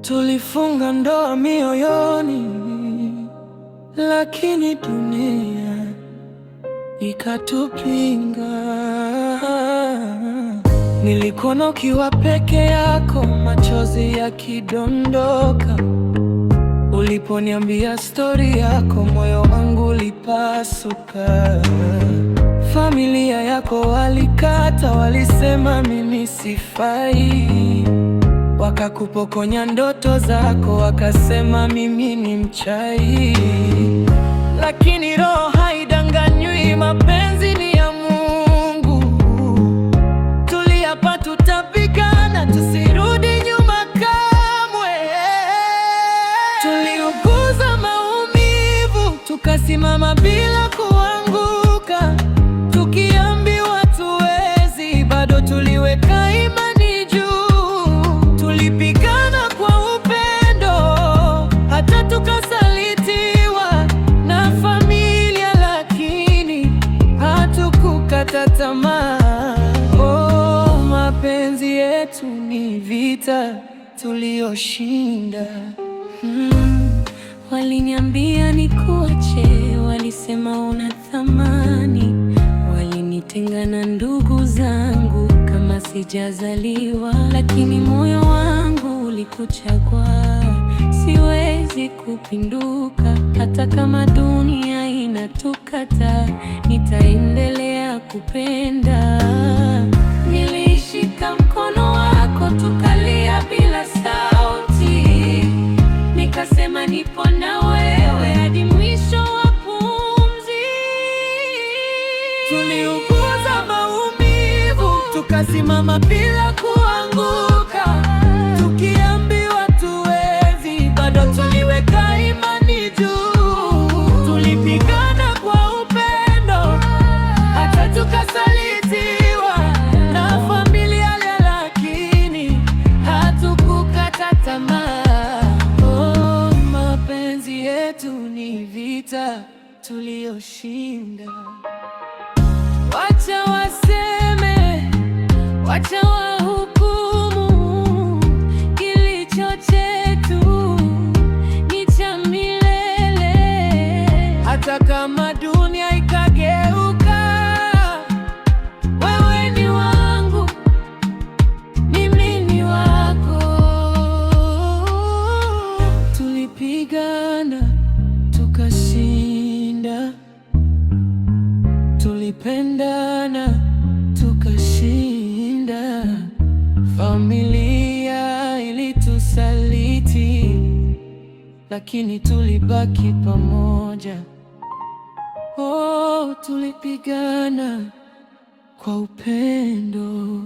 Tulifunga ndoa mioyoni, lakini dunia ikatupinga. Nilikuona ukiwa peke yako, machozi yakidondoka. Uliponiambia stori yako, moyo wangu ulipasuka. Familia yako walikata, walisema mimi sifai. Wakakupokonya ndoto zako, wakasema mimi ni mchawi. Lakini roho haidanganywi, mapenzi ni ya Mungu. Tuliapa tutapigana, tusirudi nyuma kamwe. Tuliuguza maumivu, tukasimama bila kuanguka. Tukiambiwa tuwezi, bado tuliweka imani juu. Tulipigana kwa upendo, hata tukasalitiwa na familia, lakini hatukukata tamaa. Oh, mapenzi yetu ni vita tuliyoshinda. Waliniambia nikuache, walisema una thamani. Walinitenga na ndugu zangu kama sijazaliwa, lakini moyo wangu ulikuchagua. Siwezi kupinduka, hata kama dunia inatukata, nitaendelea kupenda. Nilishika mkono wako, tukalia bila sauti. Nikasema nipo na wewe hadi mwisho wa pumzi. Tuliuguza maumivu, tukasimama bila kuanguka. Tukiambiwa tuwezi, bado tuliweka imani juu. Tulipigana kwa upendo, hata tukasalitiwa na familia, lakini hatukukata tamaa. Oh, mapenzi yetu ni vita tuliyoshinda. Wacha waseme, wacha wahukumu, kilicho chetu ni cha milele. Hata kama dunia ikageuka, wewe ni wangu, mimi ni wako. Tulipigana tukashinda, tulipendana tukashinda. Familia ilitusaliti, lakini tulibaki pamoja. Oh, tulipigana kwa upendo.